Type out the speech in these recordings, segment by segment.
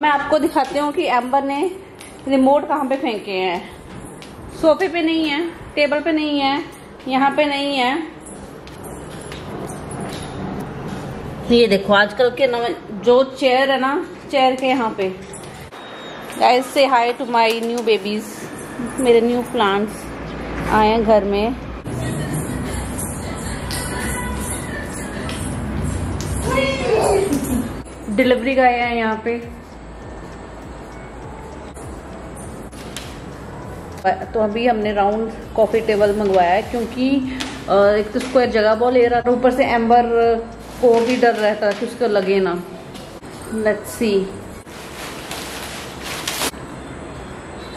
मैं आपको दिखाती हूँ कि एम्बर ने रिमोट कहाँ पे फेंके हैं। सोफे पे नहीं है, टेबल पे नहीं है, यहाँ पे नहीं है। ये देखो आजकल के नए जो चेयर है ना, चेयर के यहाँ पे। गाइस से हाय टू माय न्यू बेबीज। मेरे न्यू प्लांट्स आए हैं घर में। डिलीवरी का आया है यहाँ पे। तो अभी हमने राउंड कॉफी टेबल मंगवाया है क्योंकि एक तो स्क्वायर जगह बहुत ले रहा था, ऊपर से एम्बर को भी डर रहता है कि उसको लगे ना। Let's see.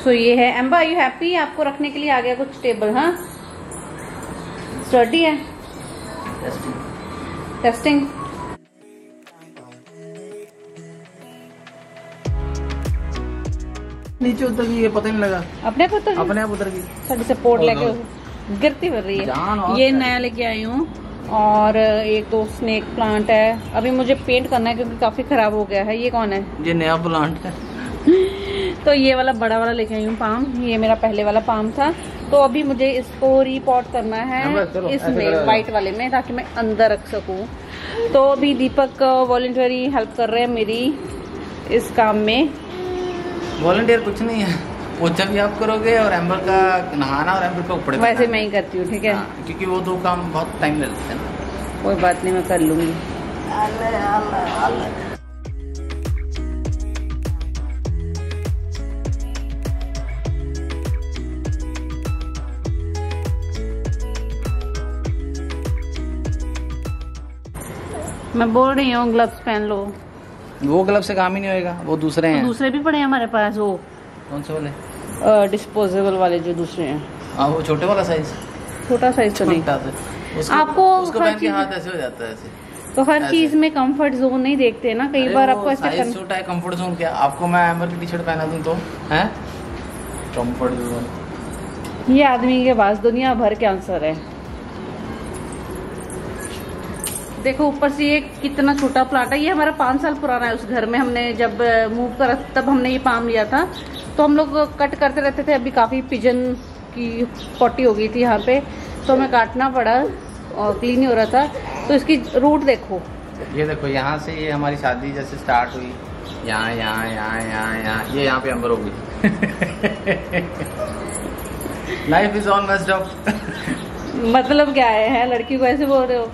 सो ये है एम्बर, आर यू हैप्पी? आपको रखने के लिए आ गया कुछ टेबल। हाँ, स्टडी है। टेस्टिंग। नीचे उतर गई, ये पता नहीं लगा। अपने आप उतर गई? अपने आप उतर गई। साड़ी सपोर्ट लेके गिरती फिर रही है। ये नया लेके आई हूँ। और एक तो स्नेक प्लांट है। अभी मुझे पेंट करना है क्योंकि काफी खराब हो गया है। ये कौन है? ये नया प्लांट है। तो ये वाला बड़ा वाला लेके आई हूँ पाम। ये मेरा पहले वाला पाम था। तो अभी मुझे इसको रीपॉट करना है इसमें, व्हाइट वाले में, ताकि मैं अंदर रख सकूँ। तो अभी दीपक वॉलंटरी हेल्प कर रहे हैं मेरी इस काम में। वॉलंटियर कुछ नहीं है, पोछा भी आप करोगे और एम्बर का नहाना और एम्बर का ऊपर। वैसे मैं ही करती हूँ, ठीक है। क्योंकि वो दो काम बहुत टाइम ले लेते हैं ना। कोई बात नहीं, मैं कर लूंगी। मैं बोल रही हूँ ग्लव्स पहन लो। वो ग्लव से काम ही नहीं होएगा, वो दूसरे हैं। दूसरे भी पड़े हैं हमारे पास। वो कौन से वाले? डिस्पोजेबल वाले जो दूसरे हैं। वो छोटे वाला साइज। छोटा साइज तो नहीं। आपको उसको पहन के हाथ ऐसे हो जाता है ऐसे। तो हर चीज में कंफर्ट जोन नहीं देखते ना, कई बार आपको ऐसे छोटा है कंफर्ट जोन। क्या आपको मैं एम्बर की टी शर्ट पहना दूं तो है कंफर्ट जोन? ये आदमी के पास दुनिया भर के आंसर है। देखो ऊपर से ये कितना छोटा प्लांट है। ये हमारा 5 साल पुराना है। उस घर में हमने जब मूव करा तब हमने ये पाम लिया था। तो हम लोग कट करते रहते थे। अभी काफी पिजन की पॉटी हो गई थी यहाँ पे, तो हमें काटना पड़ा और क्लीन नहीं हो रहा था। तो इसकी रूट देखो। ये देखो, यहाँ से ये हमारी शादी जैसे स्टार्ट हुई, यहाँ यहाँ यहाँ यहाँ यहाँ, ये यहाँ पे एम्बर हो गई। Life is all messed up. मतलब क्या है लड़की को ऐसे बोल रहे हो?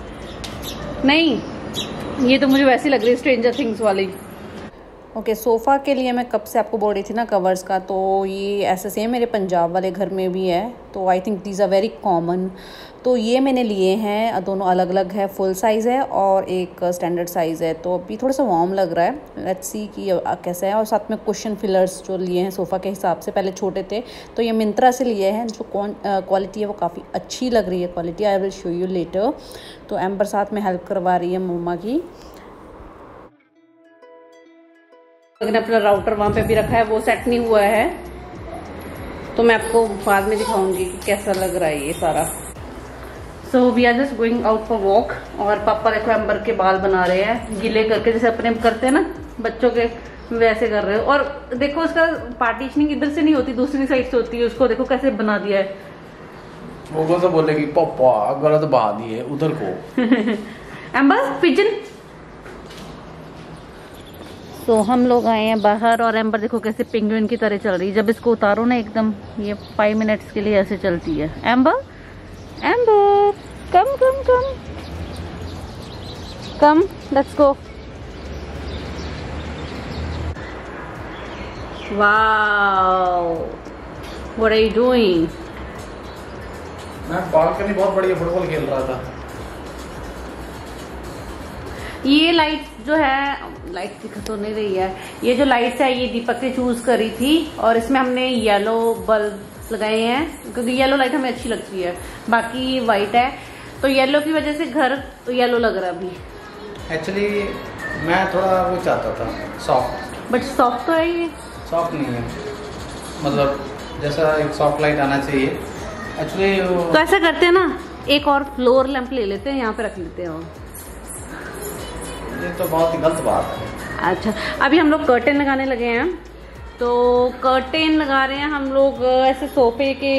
नहीं, ये तो मुझे वैसी लग रही है स्ट्रेंजर थिंग्स वाली। ओके, सोफ़ा के लिए मैं कब से आपको बोल रही थी ना कवर्स का, तो ये ऐसे सेम मेरे पंजाब वाले घर में भी है। तो I think these are very common. तो ये मैंने लिए हैं, दोनों अलग अलग है। फुल साइज़ है और एक स्टैंडर्ड साइज़ है। तो अभी थोड़ा सा वार्म लग रहा है। लेट्स सी कि कैसा है। और साथ में कुशन फिलर्स जो लिए हैं सोफ़ा के हिसाब से, पहले छोटे थे तो ये मिंत्रा से लिए हैं। जो क्वालिटी है वो काफ़ी अच्छी लग रही है quality. I will show you later. तो एम्बर साथ में हेल्प करवा रही है मम्मा की। अपना राउटर वहाँ पे भी रखा है, वो सेट नहीं हुआ है। तो मैं आपको बाद में दिखाऊंगी कि कैसा लग रहा है ये सारा। So we are just going out for walk. और पापा देखो एम्बर के बाल बना रहे हैं गीले करके, जैसे अपने करते हैं ना बच्चों के, वैसे कर रहे हो। और देखो उसका पार्टीशनिंग इधर से नहीं होती, दूसरी साइड से होती है। उसको देखो कैसे बना दिया है। वो कौन सा बोलेगी पापा गलत बहा दिए उधर को। Amber pigeon. तो हम लोग आए हैं बाहर और एम्बर देखो कैसे पेंगुइन की तरह चल रही है। जब इसको उतारो ना एकदम, ये 5 मिनट्स के लिए ऐसे चलती है। Amber, Amber come come come come, let's go. Wow, what are you doing? मैं बालकनी बहुत बढ़िया फुटबॉल खेल रहा था। ये लाइट जो है, लाइट दिख तो नहीं रही है। ये जो लाइट्स है ये दीपक ने चूज करी थी और इसमें हमने येलो बल्ब लगाए हैं क्योंकि येलो लाइट हमें अच्छी लगती है। बाकी वाइट है तो येलो की वजह से घर येलो लग रहा अभी। एक्चुअली मैं थोड़ा वो चाहता था सॉफ्ट, बट सॉफ्ट तो है ये। सॉफ्ट नहीं है, मतलब जैसा एक सॉफ्ट लाइट आना चाहिए एक्चुअली। तो ऐसा करते हैं ना, एक और फ्लोर लैंप ले लेते हैं, यहाँ पे रख लेते हैं। ये तो बहुत ही गलत बात है। अच्छा, अभी हम लोग कर्टेन लगाने लगे हैं। तो कर्टेन लगा रहे हैं हम लोग ऐसे सोफे के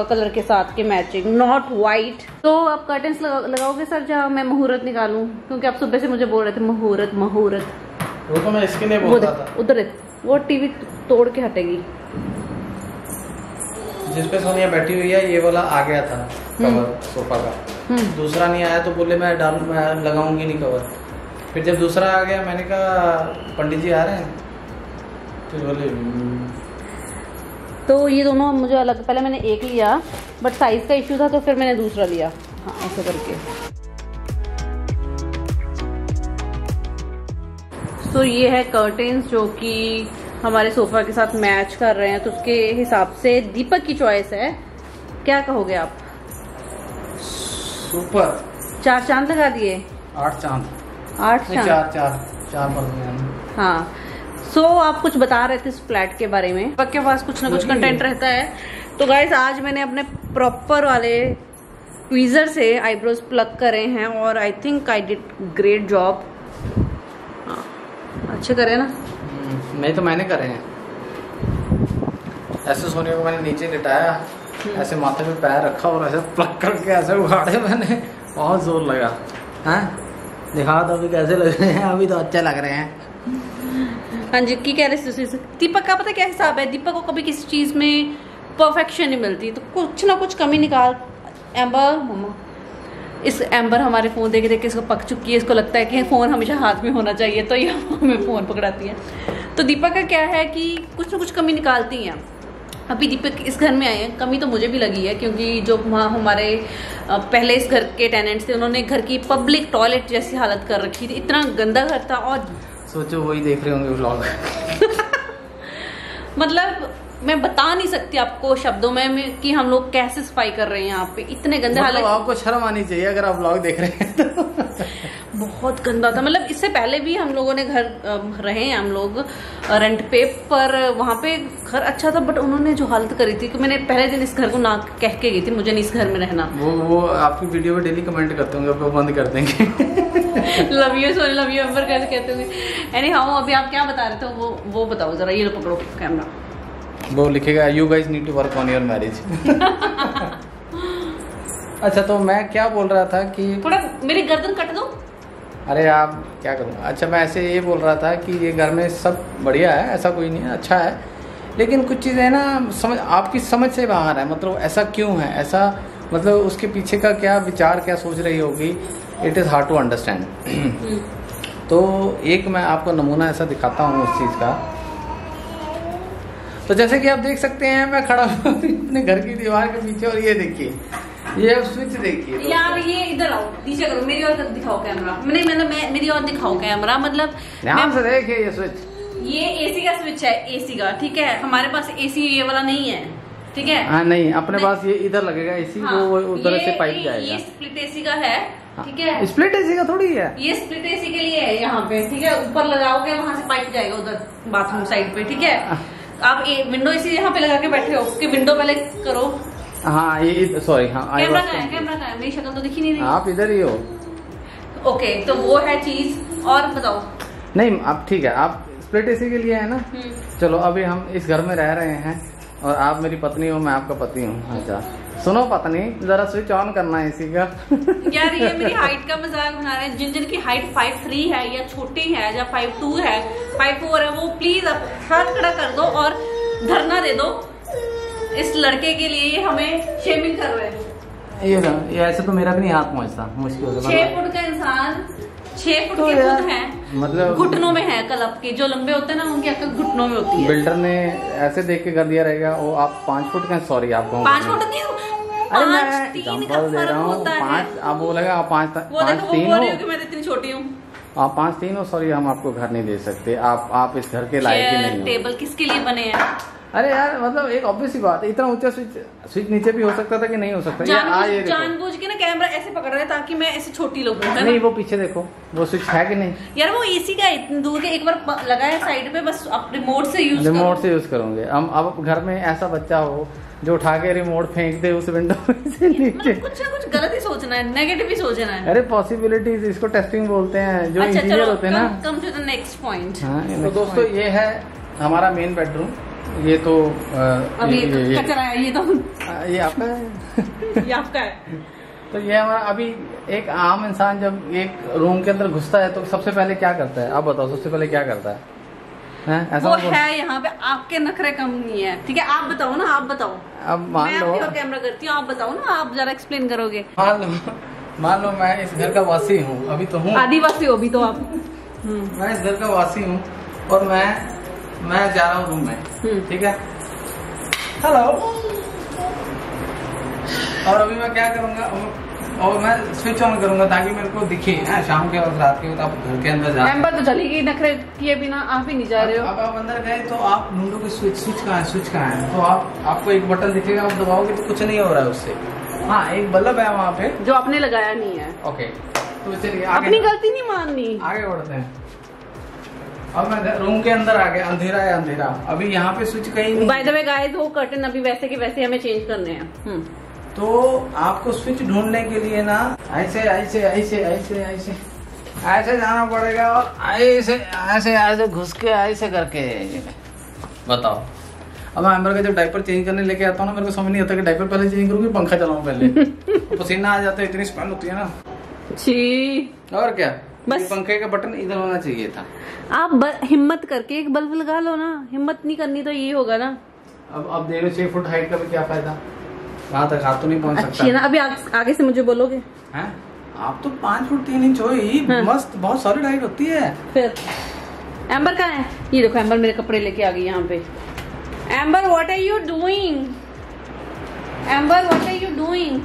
कलर के साथ के मैचिंग, नॉट वाइट। तो आप कर्टेन्स लगाओगे सर जहाँ मैं मुहूर्त निकालूं? क्योंकि आप सुबह से मुझे बोल रहे थे मुहूर्त मुहूर्त। वो तो मैं इसके लिए बोल रहा था। उधर वो टीवी तोड़ के हटेगी। जिसपे सोनिया बैठी हुई है ये वाला आ गया था कवर सोफा का, दूसरा नहीं आया तो बोले मैं लगाऊंगी नहीं कवर। फिर जब दूसरा आ गया मैंने कहा पंडित जी आ रहे हैं, फिर बोले तो ये दोनों मुझे अलग, पहले मैंने एक लिया बट साइज का इश्यू था तो फिर मैंने दूसरा लिया। हाँ ऐसे करके। तो ये है कर्टेन्स जो कि हमारे सोफा के साथ मैच कर रहे हैं, तो उसके हिसाब से दीपक की चॉइस है। क्या कहोगे आप? सुपर। 4 चांद लगा दिए। 8 चांद। 8 चांद। 4 हाँ। सो आप कुछ बता रहे थे इस फ्लैट के बारे में, दीपक के पास कुछ ना कुछ कंटेंट रहता है। तो गाइस आज मैंने अपने प्रॉपर वाले ट्वीजर से आईब्रोज प्लग करे हैं और I think I did great job. अच्छे करे ना? नहीं तो मैंने करे हैं। ऐसे सोने को मैंने नीचे लिटाया, ऐसे माथे पे पैर रखा और ऐसे प्लग करके ऐसे उखाड़े मैंने, बहुत जोर लगा। हैं दिखा दो अभी कैसे लग रहे हैं? अभी तो अच्छे लग रहे हैं। हाँ जी, की कह रहे थे दीपक का पता क्या हिसाब है, दीपक को कभी किसी चीज में परफेक्शन नहीं मिलती, तो कुछ ना कुछ कमी निकाल। एम्बर मम्मा, इस एम्बर हमारे फोन देख देख के इसको पक चुकी है, इसको लगता है कि फोन हमेशा हाथ में होना चाहिए, तो ये हमें फोन पकड़ाती है। तो दीपक का क्या है कि कुछ ना कुछ कमी निकालती हैं। अभी दीपक इस घर में आए हैं, कमी तो मुझे भी लगी है क्योंकि जो हमारे पहले इस घर के टेनेंट्स थे उन्होंने घर की पब्लिक टॉयलेट जैसी हालत कर रखी थी, इतना गंदा घर था। और सोचो वही देख रहे होंगे व्लॉग। मतलब मैं बता नहीं सकती आपको शब्दों में कि हम लोग कैसे सफाई कर रहे हैं यहाँ पे, इतने गंदे हालत। आपको शर्म आनी चाहिए अगर आप व्लॉग देख रहे हैं तो। बहुत गंदा था। मतलब इससे पहले भी हम लोगों ने घर रहे हैं हम लोग रेंट पे, पर वहाँ पे घर अच्छा था बट उन्होंने जो हालत करी थी कि मैंने पहले दिन इस घर को ना कह के गई थी मुझे नहीं इस घर में रहना। वो आपकी वीडियो में डेली कमेंट करते होंगे, वो बंद कर देंगे। Love you Soni love you Amber कहते होंगे। एनी हाउ अभी आप क्या बता रहे थे वो बताओ जरा। ये लो पकड़ो कैमरा। वो लिखेगा you guys need to work on your marriage. अच्छा तो मैं क्या बोल रहा था कि थोड़ा मेरी गर्दन कट दो। अरे आप क्या करूँ। अच्छा मैं ऐसे ये बोल रहा था कि ये घर में सब बढ़िया है, ऐसा कोई नहीं है, अच्छा है, लेकिन कुछ चीज़ें ना समझ आपकी समझ से बाहर है। मतलब ऐसा क्यों है, ऐसा मतलब उसके पीछे का क्या विचार, क्या सोच रही होगी, it is hard to understand. तो एक मैं आपको नमूना ऐसा दिखाता हूँ उस चीज़ का। तो जैसे कि आप देख सकते हैं मैं खड़ा हूँ अपने घर की दीवार के पीछे और ये देखिए, ये स्विच देखिए यार, ये इधर आओ, नीचे करो, मेरी ओर दिखाओ कैमरा। मेरी ओर दिखाओ कैमरा, मतलब ध्यान से देखिए ये स्विच, ये एसी का स्विच है, एसी का, ठीक है। हमारे पास एसी ये वाला नहीं है, ठीक है। हाँ नहीं, अपने पास ये इधर लगेगा एसी। हाँ, वो उधर से पाइप जाएगा। ये स्प्लिट एसी का है, ठीक है। स्प्लिट एसी का थोड़ी है, ये स्प्लिट एसी के लिए है यहाँ पे, ठीक है। ऊपर लगाओगे वहां से पाइप जाएगा उधर बाथरूम साइड पे, ठीक है। आप विंडो एसी यहाँ पे लगा के बैठे हो, उसकी विंडो पहले करो। हाँ ये सॉरी, हाँ कैमरा कहाँ है? मेरी शक्ल तो दिखी नहीं रही। आप इधर ही हो। ओके, तो वो है चीज। और बताओ। नहीं अब ठीक है, आप स्प्लिट एसी के लिए है ना। चलो अभी हम इस घर में रह रहे हैं और आप मेरी पत्नी हो, मैं आपका पति हूँ। अच्छा सुनो पत्नी, जरा स्विच ऑन करना है इसी का। यार ये मेरी हाइट का मजाक बना रहे हैं। जिन की हाइट 5'3" है या छोटी है या 5'2" है, 5'4" है, वो प्लीज आप हाथ खड़ा कर दो और धरना दे दो। इस लड़के के लिए हमें शेमिंग कर रहे हैं। ये ऐसे तो मेरा भी नहीं हाथ पहुँचता, मुश्किल से। 6 फुट का इंसान 6 फुट के खुद है, मतलब घुटनों में है। कल आपके जो लंबे होते हैं ना उनकी अक्ल घुटनों में होती है। बिल्डर ने ऐसे देख के कर दिया रहेगा। वो आप 5 फुट का, सॉरी आपको 5 फुट नहीं, अरे मैं एग्जाम्पल दे रहा हूँ। 5 आप बोलेगा 5'3" हो, मैं इतनी छोटी हूँ। आप 5'3" हो, सॉरी हम आपको घर नहीं दे सकते। आप इस घर के लायक ही नहीं हो। टेबल किसके लिए बने हैं? अरे यार मतलब एक ऑब्वियस सी बात है, इतना ऊंचा स्विच नीचे भी हो सकता था कि नहीं हो सकता। जानबूझ के ना कैमरा ऐसे पकड़ रहे ताकि मैं ऐसे छोटी लगूं। नहीं वो पीछे देखो वो स्विच है कि नहीं यार, वो एसी का इतनी दूर के एक बार लगाया साइड पे, बस आप रिमोट से यूज करोगे। हम अब घर में ऐसा बच्चा हो जो उठा के रिमोट फेंक दे उस विंडो से नीचे, कुछ ना कुछ गलत ही सोचना है, नेगेटिव ही सोचना है। अरे पॉसिबिलिटीज, इसको टेस्टिंग बोलते हैं जो इंजीनियर होते हैं ना। Come to the next point. तो दोस्तों ये है हमारा मेन बेडरूम। ये तो अभी कचरा है, ये तो ये आपका है ये आपका है। तो ये हमारा अभी एक आम इंसान जब एक रूम के अंदर घुसता है तो सबसे पहले क्या करता है? आप बताओ सबसे पहले क्या करता है? ऐसा वो है यहाँ पे आपके नखरे कम नहीं है, ठीक है? आप बताओ ना, आप बताओ। अब मान लो मैं कैमरा करती हूँ, आप बताओ ना, आप जरा एक्सप्लेन करोगे। मान लो मैं इस घर का वासी हूँ, अभी तो हूँ, आदिवासी हो अभी तो आप। मैं इस घर का वासी हूँ और मैं जा रहा हूँ रूम में, ठीक है? हेलो। और अभी मैं क्या करूँगा, और मैं स्विच ऑन करूंगा ताकि मेरे को दिखे शाम के वक्त, रात के वक्त आप घर के अंदर जा। एम्बर तो चली गई नखरे किए बिना, आप ही नहीं जा रहे हो। अब आप अंदर गए तो आप ढूंढोगे स्विच कहाँ है, तो आपको एक बटन दिखेगा, आप दबाओगे तो कुछ नहीं हो रहा है उससे। हाँ एक बल्ब है वहाँ पे जो आपने लगाया नहीं है। ओके तो चलिए अपनी गलती नहीं माननी, आगे बढ़ते हैं। अब मैं रूम के अंदर आ गया, अंधेरा है अंधेरा, अभी यहाँ पे स्विच कहीं नहीं। बाय द वे गाइस, वो कर्टन अभी वैसे के वैसे हमें चेंज करने हैं। तो आपको स्विच ढूंढने के लिए ना ऐसे ऐसे ऐसे ऐसे ऐसे ऐसे जाना पड़ेगा और ऐसे ऐसे ऐसे घुस के ऐसे करके बताओ। अब मैं एम्बर का जब डायपर चेंज करने लेके आता हूँ ना, मेरे को समझ नहीं आता कि डायपर पहले चेंज करूँ कि पंखा चलाऊं पहले। तो पसीना आ जाता है, इतनी स्मेल होती है ना। छी, और क्या बस पंखे का बटन इधर होना चाहिए था। आप हिम्मत करके एक बल्ब लगा लो ना, हिम्मत नहीं करनी तो ये होगा ना। अब देखो 6 फुट हाइट का भी क्या फायदा, वहाँ तक हाथ तो नहीं पहुँच सकता। अच्छी है ना, अभी आगे से मुझे बोलोगे हैं? आप तो 5 फुट 3 इंच हो ही। हाँ। मस्त बहुत सॉलिड हाइट होती है। फिर एम्बर कहाँ है? ये देखो एम्बर मेरे कपड़े लेके आ गई यहाँ पे। Amber what are you doing? Amber what are you doing?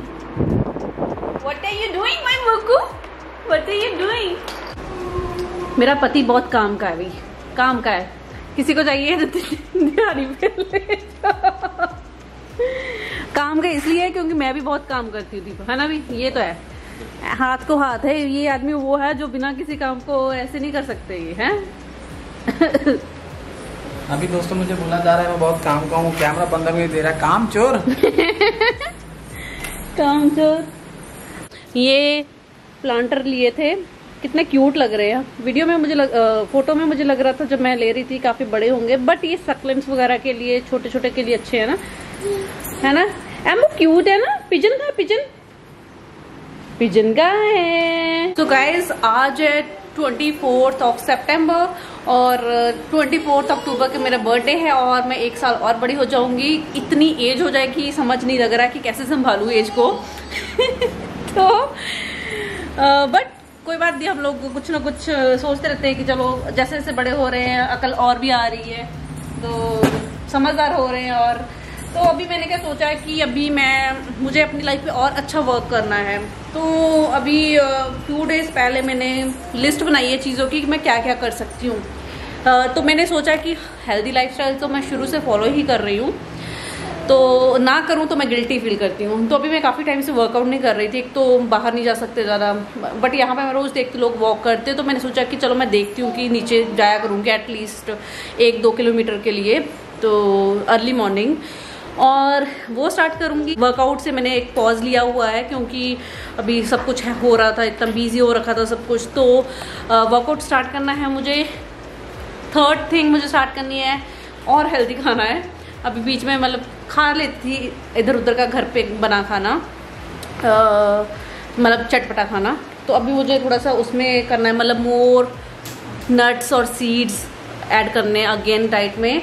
What are you doing my Mukku? What are you doing? मेरा पति बहुत काम का है भाई, काम का है। किसी को चाहिए तो दिहाड़ी पे ले जाओ। काम का इसलिए है क्योंकि मैं भी बहुत काम करती हूँ, है ना भी? ये तो है, हाथ को हाथ है। ये आदमी वो है जो बिना किसी काम को ऐसे नहीं कर सकते ये है। अभी दोस्तों मुझे बोला जा रहा है मैं बहुत काम का हूँ, कैमरा 15 मिनट दे रहा है, काम चोर। काम चोर। ये प्लांटर लिए थे, कितने क्यूट लग रहे हैं। वीडियो में मुझे फोटो में मुझे लग रहा था जब मैं ले रही थी काफी बड़े होंगे, बट ये सक्लेंट्स वगैरह के लिए, छोटे छोटे के लिए अच्छे है ना, है ना? एम्बो क्यूट है ना। पिजन का पिजन का है। तो गाइज आज है 24 सितंबर और 24 अक्टूबर के मेरा बर्थडे है और मैं 1 साल और बड़ी हो जाऊंगी। इतनी एज हो जाएगी समझ नहीं लग रहा कि कैसे संभालूं एज को। तो बट कोई बात नहीं, हम लोग कुछ ना कुछ सोचते रहते हैं कि चलो जैसे जैसे बड़े हो रहे हैं अकल और भी आ रही है, तो समझदार हो रहे हैं। और तो अभी मैंने क्या सोचा है कि अभी मुझे अपनी लाइफ पे और अच्छा वर्क करना है। तो अभी फ्यू डेज पहले मैंने लिस्ट बनाई है चीज़ों की कि मैं क्या क्या कर सकती हूँ। तो मैंने सोचा कि हेल्दी लाइफस्टाइल तो मैं शुरू से फॉलो ही कर रही हूँ, तो ना करूँ तो मैं गिल्टी फील करती हूँ। तो अभी मैं काफ़ी टाइम से वर्कआउट नहीं कर रही थी, एक तो बाहर नहीं जा सकते ज़्यादा, बट यहाँ पे मैं रोज़ देखती लोग वॉक करते, तो मैंने सोचा कि चलो मैं देखती हूँ कि नीचे जाया करूँगी एटलीस्ट 1-2 किलोमीटर के लिए, तो अर्ली मॉर्निंग, और वो स्टार्ट करूँगी। वर्कआउट से मैंने एक पॉज लिया हुआ है क्योंकि अभी सब कुछ हो रहा था, इतना बिजी हो रखा था सब कुछ, तो वर्कआउट स्टार्ट करना है मुझे। थर्ड थिंग मुझे स्टार्ट करनी है और हेल्दी खाना है। अभी बीच में मतलब खा लेती थी इधर उधर का घर पे बना खाना, मतलब चटपटा खाना, तो अभी मुझे थोड़ा सा उसमें करना है, मतलब मोर नट्स और सीड्स ऐड करने अगेन डाइट में।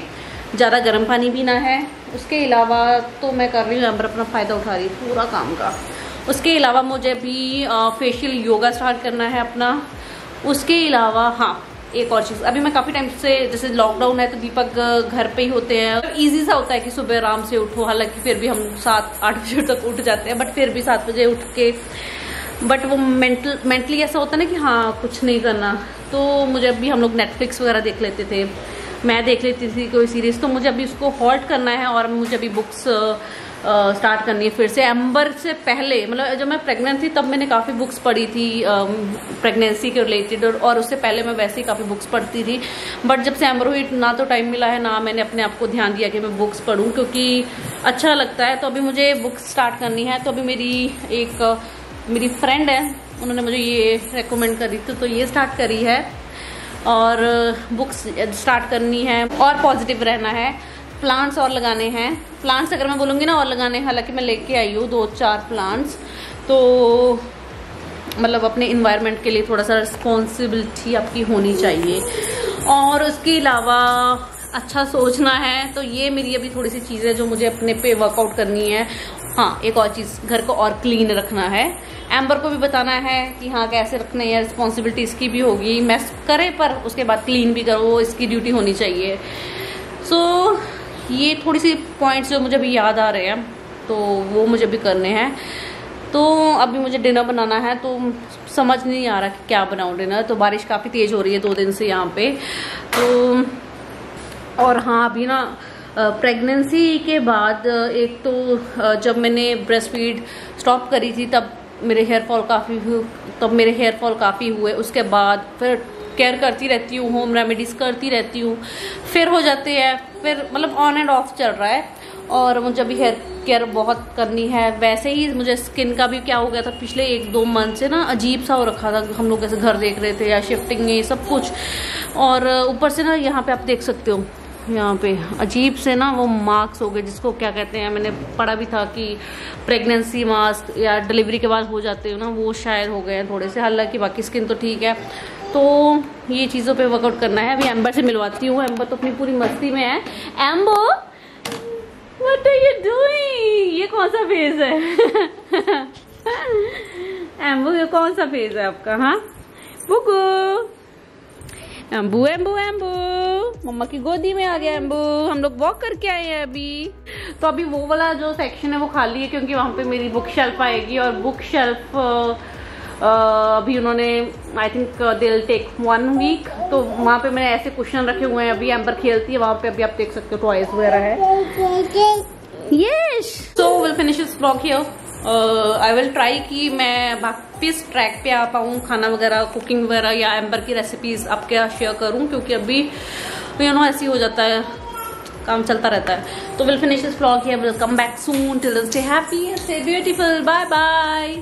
ज़्यादा गर्म पानी पीना है। उसके अलावा तो मैं कर रही हूँ, एम्बर अपना फ़ायदा उठा रही है पूरा काम का। उसके अलावा मुझे अभी फेशियल योगा स्टार्ट करना है अपना। उसके अलावा हाँ एक और चीज़, अभी मैं काफ़ी टाइम से, जैसे लॉकडाउन है तो दीपक घर पे ही होते हैं, इजी सा होता है कि सुबह आराम से उठो, हालांकि फिर भी हम 7-8 बजे तक उठ जाते हैं, बट फिर भी 7 बजे उठ के, बट वो मेंटली ऐसा होता है ना कि हाँ कुछ नहीं करना। तो मुझे अभी हम लोग नेटफ्लिक्स वगैरह देख लेते थे, मैं देख लेती थी कोई सीरीज, तो मुझे अभी उसको हॉल्ट करना है और मुझे अभी बुक्स स्टार्ट करनी है फिर से। एम्बर से पहले, मतलब जब मैं प्रेग्नेंट थी तब मैंने काफ़ी बुक्स पढ़ी थी प्रेगनेंसी के रिलेटेड, और उससे पहले मैं वैसे ही काफ़ी बुक्स पढ़ती थी। बट जब से एम्बर हुई ना तो टाइम मिला है, ना मैंने अपने आप को ध्यान दिया कि मैं बुक्स पढूं, क्योंकि अच्छा लगता है। तो अभी मुझे बुक्स स्टार्ट करनी है। तो अभी मेरी फ्रेंड है, उन्होंने मुझे ये रेकमेंड करी थी, तो ये स्टार्ट करी है और बुक्स स्टार्ट करनी है और पॉजिटिव रहना है। प्लांट्स और लगाने हैं। प्लांट्स अगर मैं बोलूँगी ना और लगाने, हालांकि मैं लेके आई हूँ 2-4 प्लांट्स, तो मतलब अपने इन्वायरमेंट के लिए थोड़ा सा रिस्पॉन्सिबिलिटी आपकी होनी चाहिए। और उसके अलावा अच्छा सोचना है। तो ये मेरी अभी थोड़ी सी चीज़ें जो मुझे अपने पे वर्कआउट करनी है। हाँ, एक और चीज़, घर को और क्लीन रखना है। एम्बर को भी बताना है कि हाँ कैसे रखना है, रिस्पॉन्सिबिलिटी इसकी भी होगी, मैस करे पर उसके बाद क्लीन भी करो, वो इसकी ड्यूटी होनी चाहिए। सो ये थोड़ी सी पॉइंट्स जो मुझे अभी याद आ रहे हैं, तो वो मुझे भी करने हैं। तो अभी मुझे डिनर बनाना है, तो समझ नहीं आ रहा कि क्या बनाऊँ डिनर। तो बारिश काफ़ी तेज़ हो रही है 2 दिन से यहाँ पे। तो और हाँ, अभी ना प्रेगनेंसी के बाद एक तो जब मैंने ब्रेस्ट फीड स्टॉप करी थी तब मेरे हेयर फॉल काफ़ी हुए। उसके बाद फिर केयर करती रहती हूँ, होम रेमेडीज़ करती रहती हूँ, फिर हो जाते हैं, फिर मतलब ऑन एंड ऑफ चल रहा है। और मुझे अभी हेयर केयर बहुत करनी है। वैसे ही मुझे स्किन का भी क्या हो गया था पिछले 1-2 मंथ से ना, अजीब सा हो रखा था। हम लोग ऐसे घर देख रहे थे या शिफ्टिंग ये सब कुछ, और ऊपर से ना यहाँ पे आप देख सकते हो, यहाँ पे अजीब से ना वो मार्क्स हो गए, जिसको क्या कहते हैं, मैंने पढ़ा भी था कि प्रेगनेंसी मार्क्स या डिलीवरी के बाद हो जाते हो ना, वो शायद हो गए हैं थोड़े से। हालांकि बाकी स्किन तो ठीक है। तो ये चीज़ों पे वर्कआउट करना है। अभी एम्बर से मिलवाती हूँ। एम्बर तो अपनी पूरी मस्ती में है। एम्बो, व्हाट आर यू डूइंग? ये कौन सा फेज है? एम्बो, ये कौन सा फेज है आपका? हाँ बुकू, एम्बू एम्बू एम्बू, मम्मा की गोदी में आ गया एम्बू। हम लोग वॉक करके आए हैं अभी। तो अभी वो वाला जो सेक्शन है वो खाली है, क्योंकि वहाँ पे मेरी बुक शेल्फ आएगी। और बुक शेल्फ अभी उन्होंने I think they will take 1 week. तो वहाँ पे मैंने ऐसे क्वेश्चन रखे हुए हैं। अभी एम्बर खेलती है वहाँ पे, अभी आप देख सकते हो टॉयज वगैरह है। Yes, so will finish this vlog here. I will try कि मैं वापिस ट्रैक पे आ पाऊँ, खाना वगैरह, कुकिंग वगैरह या एम्बर की रेसिपीज आपके शेयर करूँ, क्योंकि अभी यू नो ऐसे ही हो जाता है, काम चलता रहता है। तो will finish this vlog here, will come back soon, till then stay happy, stay beautiful, bye bye.